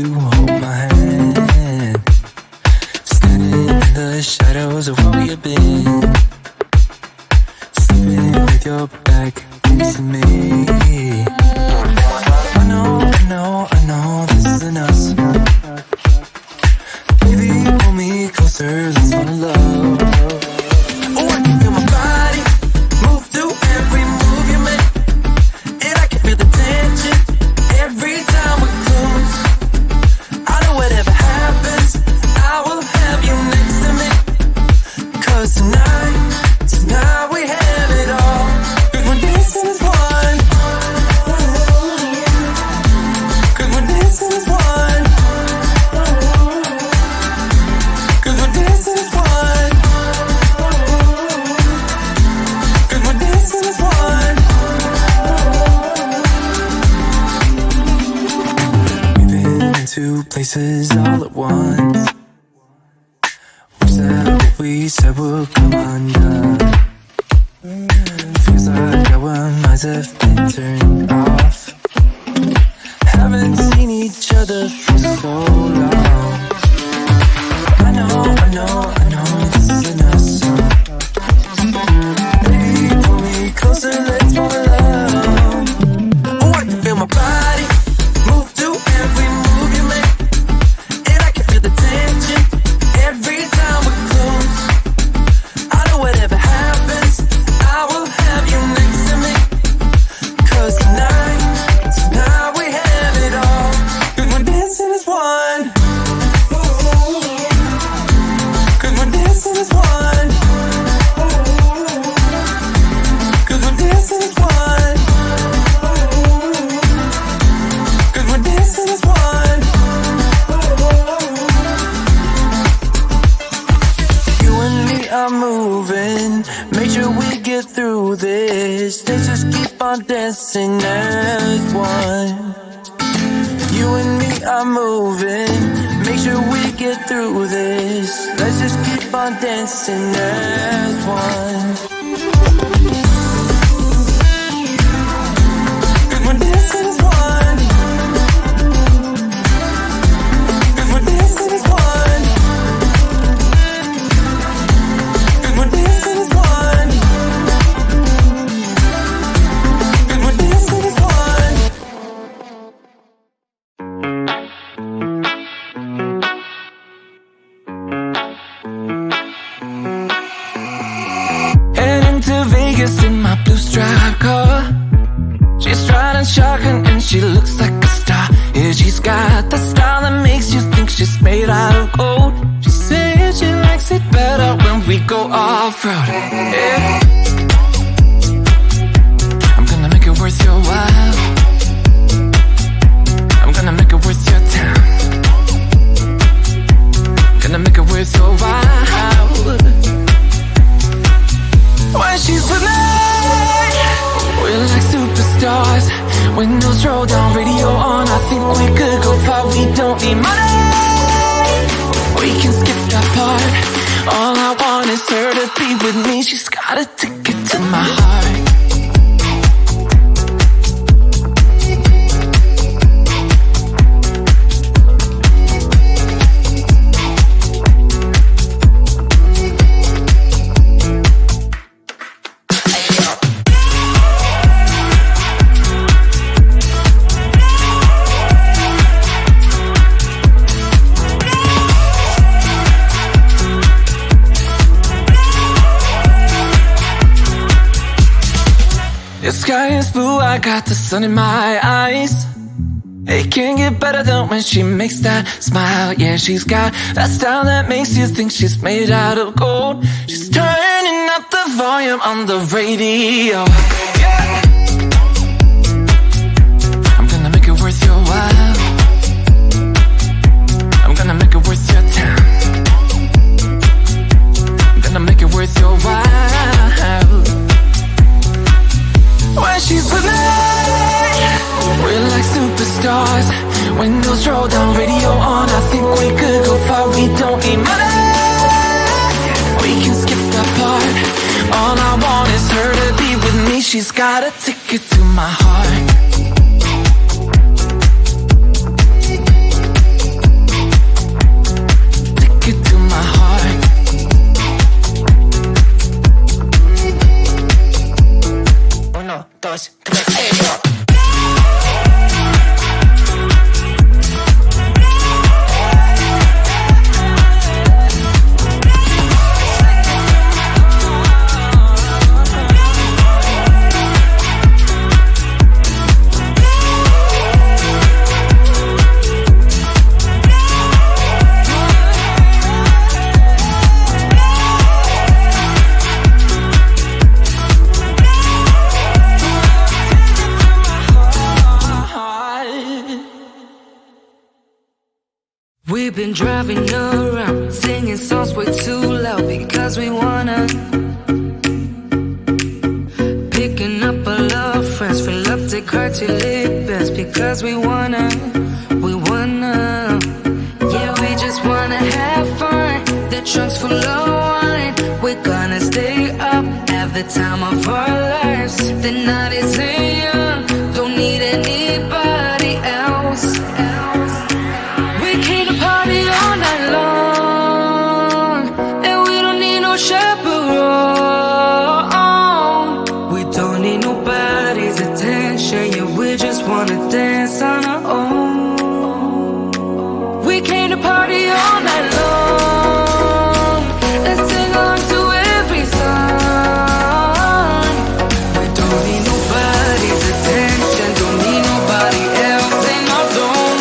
to hold my hand. Standing in the shadows of where you've been. Sleeping with your back against me. I know this isn't us. Baby, pull me closer, let's fall in love. Oh, I can feel my body move through every move you make. And I can feel the tension every time we're close. I know whatever happens, I will have you next to me. 'Cause tonight we have it all. 'Cause we're dancing as one. 'Cause we're dancing as one. 'Cause we're dancing as one. 'Cause we're dancing as one. We've been into places all at once. Wish that what we said would come undone. Feels like our minds have been turned off. Haven't seen each other for so long. I know this isn't us. Baby, pull me closer, let's fall in love. Oh, I can feel my body move through every move you make. And I can feel the tension every time we're close. I know whatever happens, I will have you next to me. 'Cause tonight we have it all. 'Cause we're dancing as one. 'Cause we're dancing as one. 'Cause we're dancing as one. 'Cause we're dancing as one. You and me are moving. Make sure we get through this. Let's just keep on dancing as one. You and me are moving. Make sure we get through this. Let's just keep on dancing as one. 'Cause we're dancing as one. 'Cause we're dancing as one. 'Cause we're dancing as one. 'Cause we're dancing as one. Heading to Vegas in my blue striped car. She's riding shotgun and she looks like a star. Yeah, she's got the style that makes you think she's made out of gold. She says she likes it better when we go off-road. Yeah. I'm gonna make it worth your while. I'm gonna make it worth your time. Gonna make it worth your while. When she's with me, we're like superstars. Windows roll down, radio on. I think we could go far. We don't need money. We can skip that part. All I want is her to be with me. She's got a ticket to my heart. The sky is blue, I got the sun in my eyes. It can't get better than when she makes that smile. Yeah, she's got that style that makes you think she's made out of gold. She's turning up the volume on the radio. Yeah. I'm gonna make it worth your while. I'm gonna make it worth your time. I'm gonna make it worth your while. When she's with me, we're like superstars. Windows roll down, radio on. I think we could go far. We don't need money. We can skip that part. All I want is her to be with me. She's got a ticket to my heart. We've been driving around, singing songs way too loud because we wanna. Picking up all our friends, fill up the car till it bends because we wanna. Yeah, we just wanna have fun. The trunk's full of wine. We're gonna stay up, have the time of our lives. The night is young, don't need anybody else. We came to party all night long, and we don't need no chaperone. We don't need nobody's attention, yeah, we just wanna dance on our own. We came to party all night long and sing along to every song. We don't need nobody's attention, don't need nobody else in our zone.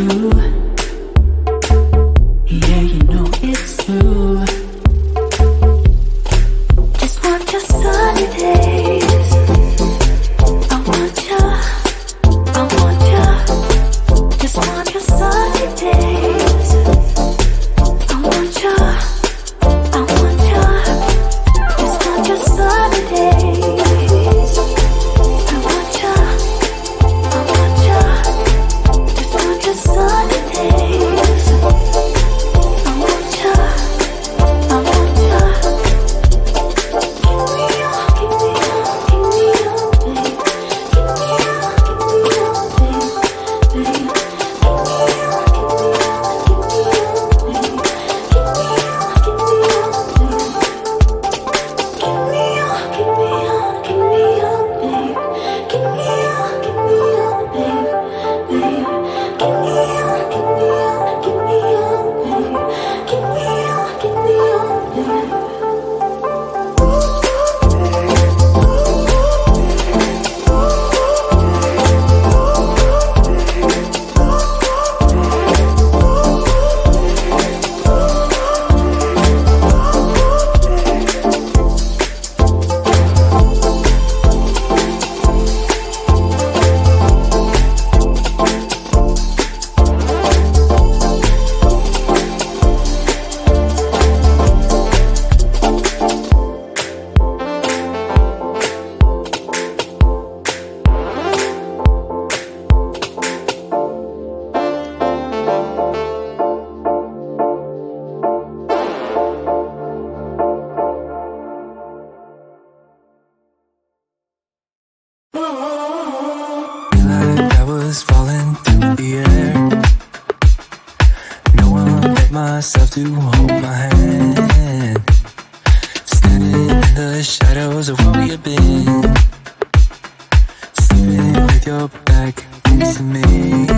true. Yeah, you know it's true. Just want your sunny days. I want ya, I want ya. Just want your sunny days. I want ya, I want ya. Just want your sunny days. I want ya, I want ya. Just want your sunny days. I want ya, I want ya. Give me all, give me all, babe. Give me all, babe. Give me all, give me all, babe. Falling through the air. No one but myself to hold my hand. Standing in the shadows of what we have been. Sleeping with your back facing me.